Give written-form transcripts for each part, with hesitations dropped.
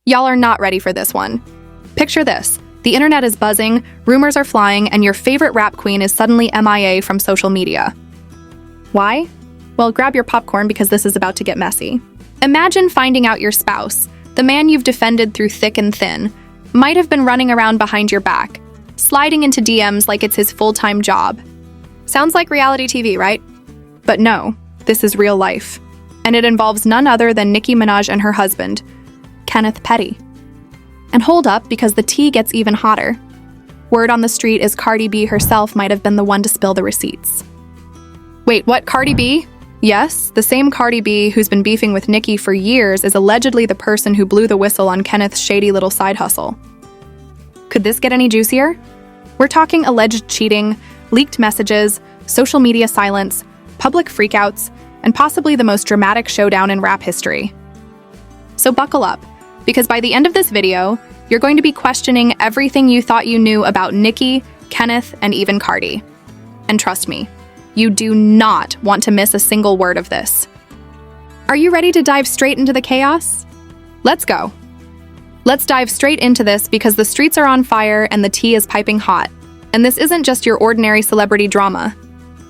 Y'all are not ready for this one. Picture this. The internet is buzzing, rumors are flying, and your favorite rap queen is suddenly MIA from social media. Why? Well, grab your popcorn because this is about to get messy. Imagine finding out your spouse, the man you've defended through thick and thin, might have been running around behind your back, sliding into DMs like it's his full-time job. Sounds like reality TV, right? But no, this is real life. And it involves none other than Nicki Minaj and her husband, Kenneth Petty. And hold up, because the tea gets even hotter. Word on the street is Cardi B herself might have been the one to spill the receipts. Wait, what, Cardi B? Yes, the same Cardi B who's been beefing with Nicki for years is allegedly the person who blew the whistle on Kenneth's shady little side hustle. Could this get any juicier? We're talking alleged cheating, leaked messages, social media silence, public freakouts, and possibly the most dramatic showdown in rap history. So buckle up, because by the end of this video, you're going to be questioning everything you thought you knew about Nicki, Kenneth, and even Cardi. And trust me, you do not want to miss a single word of this. Are you ready to dive straight into the chaos? Let's go. Let's dive straight into this because the streets are on fire and the tea is piping hot. And this isn't just your ordinary celebrity drama.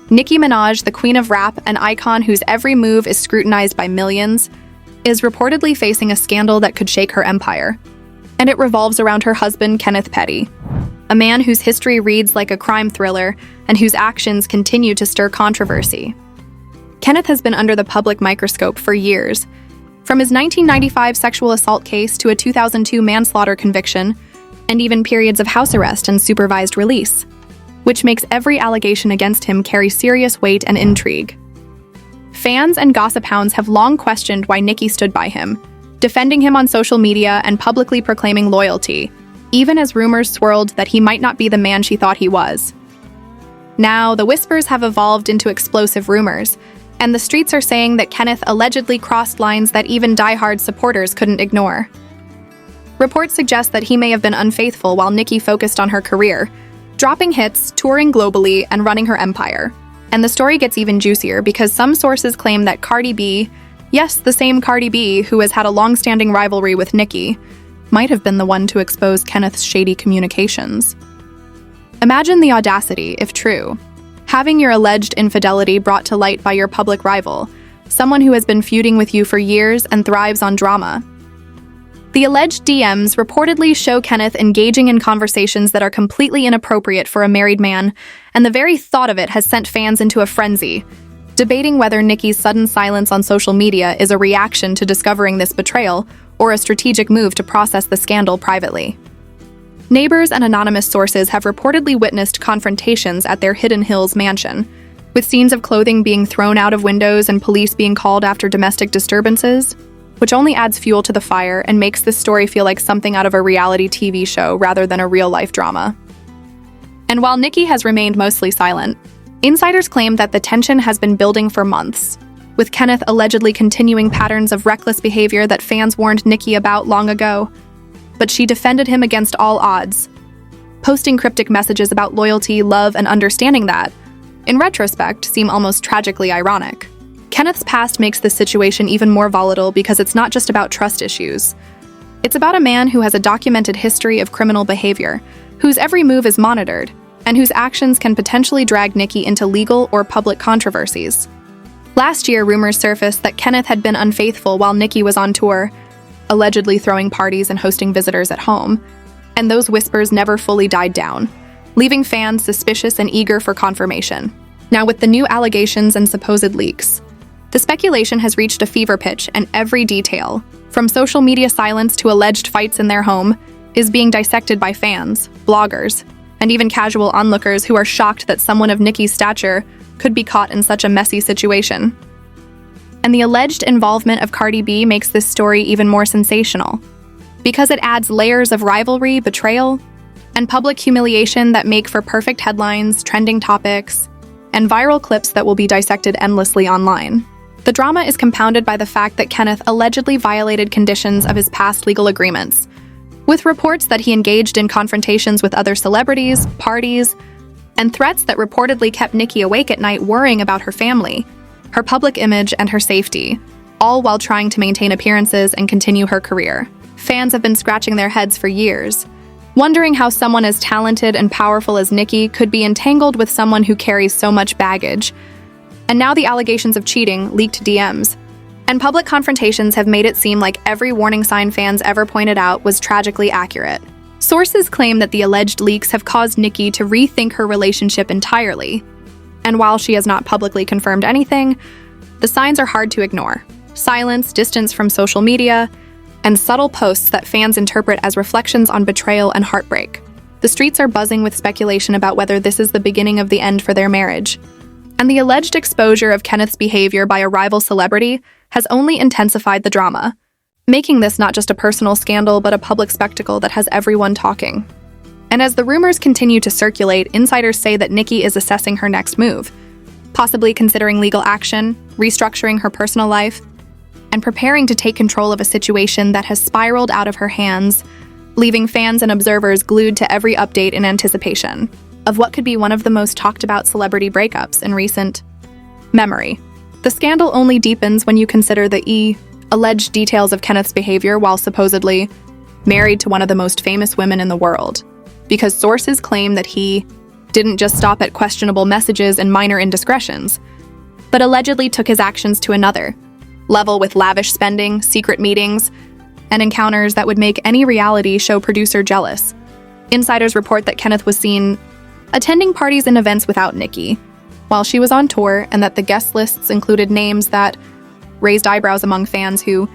Nicki Minaj, the queen of rap, an icon whose every move is scrutinized by millions, is reportedly facing a scandal that could shake her empire. And it revolves around her husband, Kenneth Petty, a man whose history reads like a crime thriller and whose actions continue to stir controversy. Kenneth has been under the public microscope for years, from his 1995 sexual assault case to a 2002 manslaughter conviction, and even periods of house arrest and supervised release, which makes every allegation against him carry serious weight and intrigue. Fans and gossip hounds have long questioned why Nicki stood by him, defending him on social media and publicly proclaiming loyalty, even as rumors swirled that he might not be the man she thought he was. Now, the whispers have evolved into explosive rumors, and the streets are saying that Kenneth allegedly crossed lines that even diehard supporters couldn't ignore. Reports suggest that he may have been unfaithful while Nicki focused on her career, dropping hits, touring globally, and running her empire. And the story gets even juicier because some sources claim that Cardi B, yes, the same Cardi B who has had a long-standing rivalry with Nicki, might have been the one to expose Kenneth's shady communications. Imagine the audacity, if true, having your alleged infidelity brought to light by your public rival, someone who has been feuding with you for years and thrives on drama. The alleged DMs reportedly show Kenneth engaging in conversations that are completely inappropriate for a married man, and the very thought of it has sent fans into a frenzy, debating whether Nicki's sudden silence on social media is a reaction to discovering this betrayal or a strategic move to process the scandal privately. Neighbors and anonymous sources have reportedly witnessed confrontations at their Hidden Hills mansion, with scenes of clothing being thrown out of windows and police being called after domestic disturbances, which only adds fuel to the fire and makes this story feel like something out of a reality TV show rather than a real-life drama. And while Nicki has remained mostly silent, insiders claim that the tension has been building for months, with Kenneth allegedly continuing patterns of reckless behavior that fans warned Nicki about long ago. But she defended him against all odds, posting cryptic messages about loyalty, love, and understanding that, in retrospect, seem almost tragically ironic. Kenneth's past makes this situation even more volatile because it's not just about trust issues. It's about a man who has a documented history of criminal behavior, whose every move is monitored, and whose actions can potentially drag Nicki into legal or public controversies. Last year, rumors surfaced that Kenneth had been unfaithful while Nicki was on tour, allegedly throwing parties and hosting visitors at home, and those whispers never fully died down, leaving fans suspicious and eager for confirmation. Now, with the new allegations and supposed leaks, the speculation has reached a fever pitch, and every detail, from social media silence to alleged fights in their home, is being dissected by fans, bloggers, and even casual onlookers who are shocked that someone of Nicki's stature could be caught in such a messy situation. And the alleged involvement of Cardi B makes this story even more sensational, because it adds layers of rivalry, betrayal, and public humiliation that make for perfect headlines, trending topics, and viral clips that will be dissected endlessly online. The drama is compounded by the fact that Kenneth allegedly violated conditions of his past legal agreements, with reports that he engaged in confrontations with other celebrities, parties, and threats that reportedly kept Nicki awake at night worrying about her family, her public image, and her safety, all while trying to maintain appearances and continue her career. Fans have been scratching their heads for years, wondering how someone as talented and powerful as Nicki could be entangled with someone who carries so much baggage. And now the allegations of cheating, leaked DMs, and public confrontations have made it seem like every warning sign fans ever pointed out was tragically accurate. Sources claim that the alleged leaks have caused Nicki to rethink her relationship entirely. And while she has not publicly confirmed anything, the signs are hard to ignore. Silence, distance from social media, and subtle posts that fans interpret as reflections on betrayal and heartbreak. The streets are buzzing with speculation about whether this is the beginning of the end for their marriage. And the alleged exposure of Kenneth's behavior by a rival celebrity has only intensified the drama, making this not just a personal scandal but a public spectacle that has everyone talking. And as the rumors continue to circulate, insiders say that Nicki is assessing her next move, possibly considering legal action, restructuring her personal life, and preparing to take control of a situation that has spiraled out of her hands, leaving fans and observers glued to every update in anticipation of what could be one of the most talked about celebrity breakups in recent memory. The scandal only deepens when you consider the alleged details of Kenneth's behavior while supposedly married to one of the most famous women in the world, because sources claim that he didn't just stop at questionable messages and minor indiscretions, but allegedly took his actions to another level with lavish spending, secret meetings, and encounters that would make any reality show producer jealous. Insiders report that Kenneth was seen attending parties and events without Nicki while she was on tour, and that the guest lists included names that raised eyebrows among fans who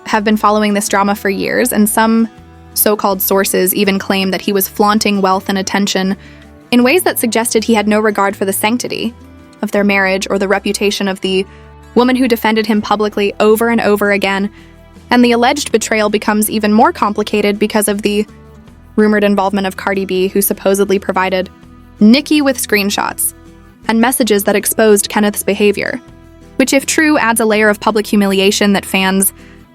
have been following this drama for years, and some so-called sources even claim that he was flaunting wealth and attention in ways that suggested he had no regard for the sanctity of their marriage or the reputation of the woman who defended him publicly over and over again. And the alleged betrayal becomes even more complicated because of the rumored involvement of Cardi B, who supposedly provided Nicki with screenshots and messages that exposed Kenneth's behavior, which, if true, adds a layer of public humiliation that fans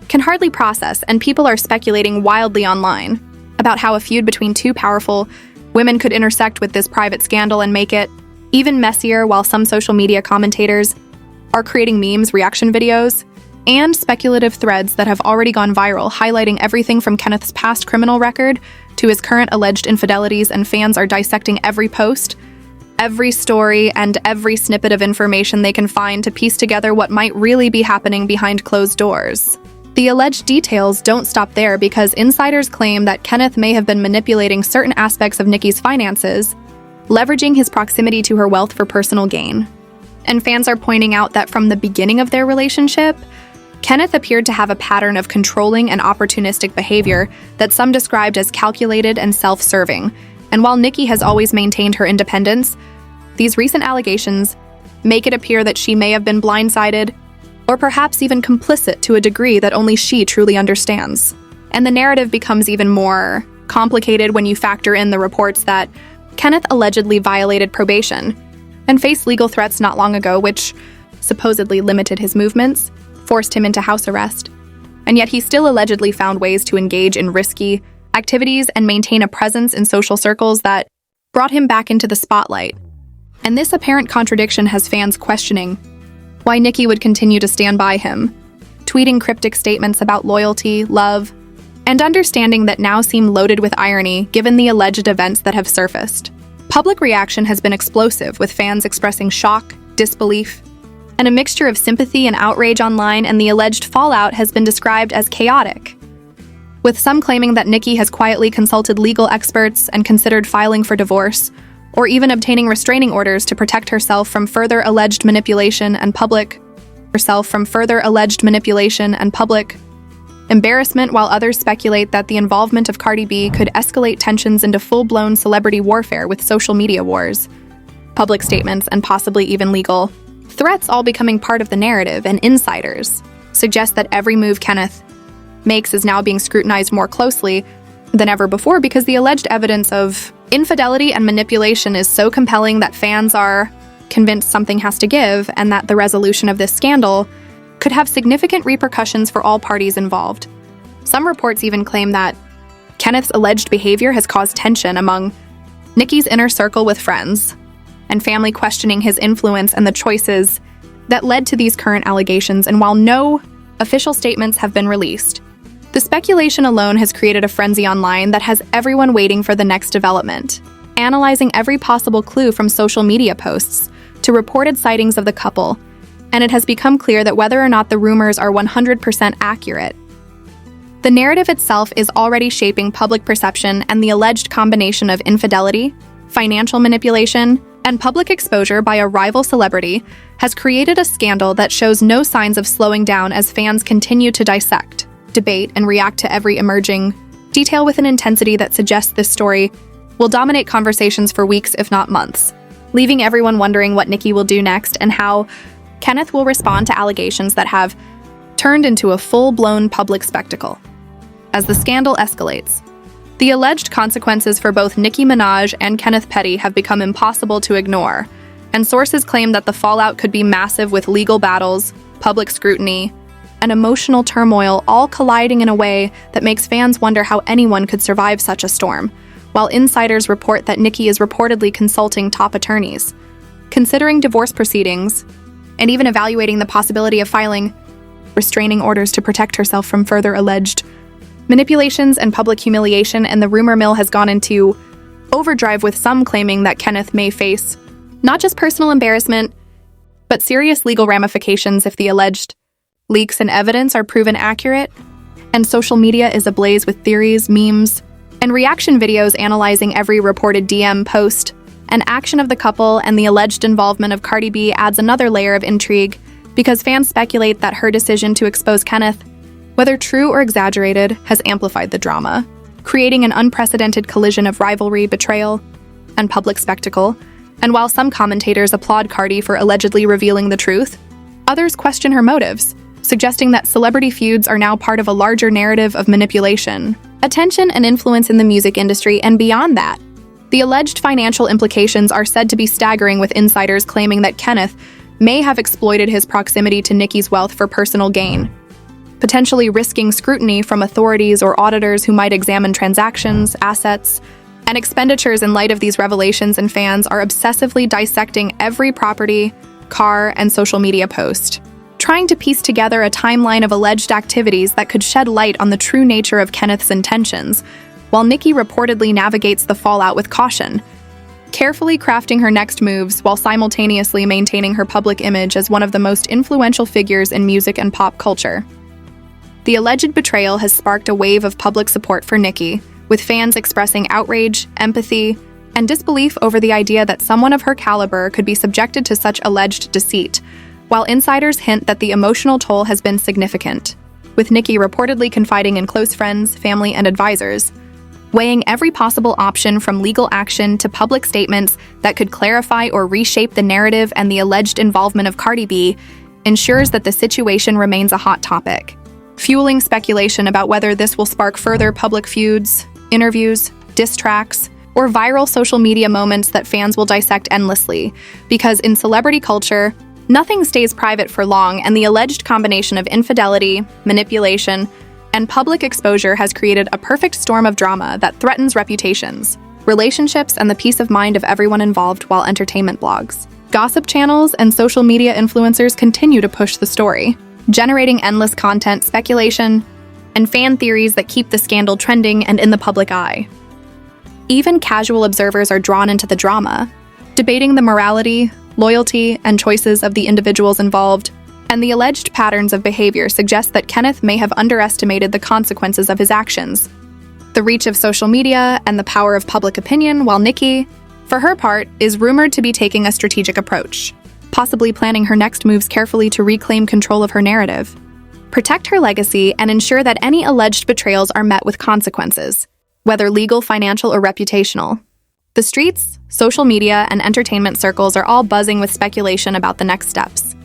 can hardly process, and people are speculating wildly online about how a feud between two powerful women could intersect with this private scandal and make it even messier, while some social media commentators are creating memes, reaction videos, and speculative threads that have already gone viral, highlighting everything from Kenneth's past criminal record to his current alleged infidelities, and fans are dissecting every post, every story, and every snippet of information they can find to piece together what might really be happening behind closed doors. The alleged details don't stop there, because insiders claim that Kenneth may have been manipulating certain aspects of Nicki's finances, leveraging his proximity to her wealth for personal gain. And fans are pointing out that from the beginning of their relationship, Kenneth appeared to have a pattern of controlling and opportunistic behavior that some described as calculated and self-serving. And while Nicki has always maintained her independence, these recent allegations make it appear that she may have been blindsided, or perhaps even complicit to a degree that only she truly understands. And the narrative becomes even more complicated when you factor in the reports that Kenneth allegedly violated probation and faced legal threats not long ago, which supposedly limited his movements, forced him into house arrest. And yet he still allegedly found ways to engage in risky activities and maintain a presence in social circles that brought him back into the spotlight. And this apparent contradiction has fans questioning why Nicki would continue to stand by him, tweeting cryptic statements about loyalty, love, and understanding that now seem loaded with irony given the alleged events that have surfaced. Public reaction has been explosive, with fans expressing shock, disbelief, and a mixture of sympathy and outrage online, and the alleged fallout has been described as chaotic, with some claiming that Nicki has quietly consulted legal experts and considered filing for divorce, or even obtaining restraining orders to protect herself from further alleged manipulation and public embarrassment, while others speculate that the involvement of Cardi B could escalate tensions into full-blown celebrity warfare with social media wars, public statements, and possibly even legal threats all becoming part of the narrative. And insiders suggest that every move Kenneth makes is now being scrutinized more closely than ever before, because the alleged evidence of infidelity and manipulation is so compelling that fans are convinced something has to give, and that the resolution of this scandal could have significant repercussions for all parties involved. Some reports even claim that Kenneth's alleged behavior has caused tension among Nicki's inner circle, with friends and family questioning his influence and the choices that led to these current allegations. And while no official statements have been released, The speculation alone has created a frenzy online that has everyone waiting for the next development, analyzing every possible clue from social media posts to reported sightings of the couple, and it has become clear that whether or not the rumors are 100% accurate, the narrative itself is already shaping public perception, and the alleged combination of infidelity, financial manipulation, and public exposure by a rival celebrity has created a scandal that shows no signs of slowing down as fans continue to dissect, debate, and react to every emerging detail with an intensity that suggests this story will dominate conversations for weeks, if not months, leaving everyone wondering what Nicki will do next and how Kenneth will respond to allegations that have turned into a full-blown public spectacle. As the scandal escalates, the alleged consequences for both Nicki Minaj and Kenneth Petty have become impossible to ignore, and sources claim that the fallout could be massive, with legal battles, public scrutiny, and emotional turmoil all colliding in a way that makes fans wonder how anyone could survive such a storm, while insiders report that Nicki is reportedly consulting top attorneys, considering divorce proceedings, and even evaluating the possibility of filing restraining orders to protect herself from further alleged manipulations and public humiliation. And the rumor mill has gone into overdrive, with some claiming that Kenneth may face not just personal embarrassment, but serious legal ramifications if the alleged leaks and evidence are proven accurate. And social media is ablaze with theories, memes, and reaction videos analyzing every reported DM post. And action of the couple and the alleged involvement of Cardi B adds another layer of intrigue, because fans speculate that her decision to expose Kenneth, whether true or exaggerated, has amplified the drama, creating an unprecedented collision of rivalry, betrayal, and public spectacle. And while some commentators applaud Cardi for allegedly revealing the truth, others question her motives, suggesting that celebrity feuds are now part of a larger narrative of manipulation, attention, and influence in the music industry. And beyond that, the alleged financial implications are said to be staggering, with insiders claiming that Kenneth may have exploited his proximity to Nicki's wealth for personal gain, potentially risking scrutiny from authorities or auditors who might examine transactions, assets, and expenditures in light of these revelations. And fans are obsessively dissecting every property, car, and social media post, trying to piece together a timeline of alleged activities that could shed light on the true nature of Kenneth's intentions, while Nicki reportedly navigates the fallout with caution, carefully crafting her next moves while simultaneously maintaining her public image as one of the most influential figures in music and pop culture. The alleged betrayal has sparked a wave of public support for Nicki, with fans expressing outrage, empathy, and disbelief over the idea that someone of her caliber could be subjected to such alleged deceit, while insiders hint that the emotional toll has been significant, with Nicki reportedly confiding in close friends, family, and advisors, weighing every possible option from legal action to public statements that could clarify or reshape the narrative. And the alleged involvement of Cardi B ensures that the situation remains a hot topic, fueling speculation about whether this will spark further public feuds, interviews, diss tracks, or viral social media moments that fans will dissect endlessly. Because in celebrity culture, nothing stays private for long, and the alleged combination of infidelity, manipulation, and public exposure has created a perfect storm of drama that threatens reputations, relationships, and the peace of mind of everyone involved. While entertainment blogs, gossip channels, and social media influencers continue to push the story, generating endless content, speculation, and fan theories that keep the scandal trending and in the public eye. Even casual observers are drawn into the drama, debating the morality, loyalty, and choices of the individuals involved. And the alleged patterns of behavior suggest that Kenneth may have underestimated the consequences of his actions, the reach of social media, and the power of public opinion, while Nicki, for her part, is rumored to be taking a strategic approach, possibly planning her next moves carefully to reclaim control of her narrative, protect her legacy, and ensure that any alleged betrayals are met with consequences, whether legal, financial, or reputational. The streets, social media, and entertainment circles are all buzzing with speculation about the next steps,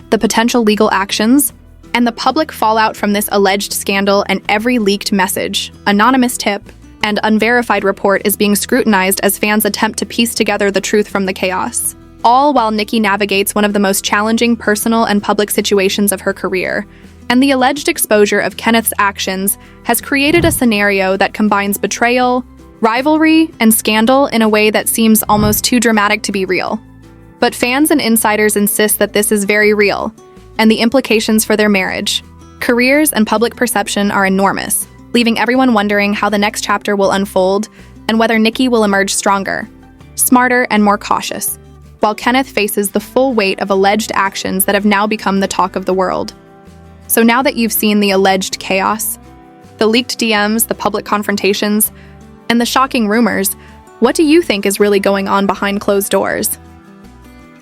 the potential legal actions, and the public fallout from this alleged scandal. And every leaked message, anonymous tip, and unverified report is being scrutinized as fans attempt to piece together the truth from the chaos, all while Nicki navigates one of the most challenging personal and public situations of her career. And the alleged exposure of Kenneth's actions has created a scenario that combines betrayal, rivalry, and scandal in a way that seems almost too dramatic to be real. But fans and insiders insist that this is very real, and the implications for their marriage, Careers and public perception are enormous, leaving everyone wondering how the next chapter will unfold and whether Nicki will emerge stronger, smarter, and more cautious, while Kenneth faces the full weight of alleged actions that have now become the talk of the world. So now that you've seen the alleged chaos, the leaked DMs, the public confrontations, and the shocking rumors, what do you think is really going on behind closed doors?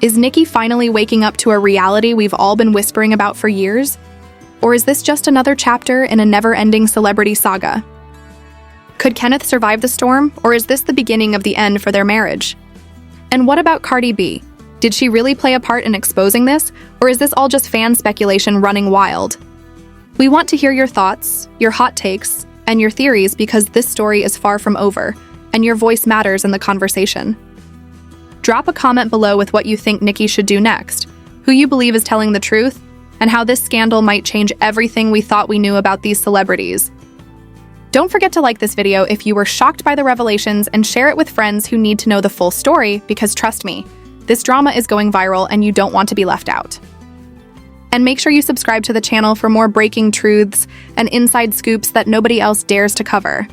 Is Nicki finally waking up to a reality we've all been whispering about for years? Or is this just another chapter in a never-ending celebrity saga? Could Kenneth survive the storm, or is this the beginning of the end for their marriage? And what about Cardi B? Did she really play a part in exposing this, or is this all just fan speculation running wild? We want to hear your thoughts, your hot takes, and your theories because this story is far from over, and your voice matters in the conversation. Drop a comment below with what you think Nicki should do next, who you believe is telling the truth, and how this scandal might change everything we thought we knew about these celebrities. Don't forget to like this video if you were shocked by the revelations and share it with friends who need to know the full story because trust me, this drama is going viral and you don't want to be left out. And make sure you subscribe to the channel for more breaking truths and inside scoops that nobody else dares to cover.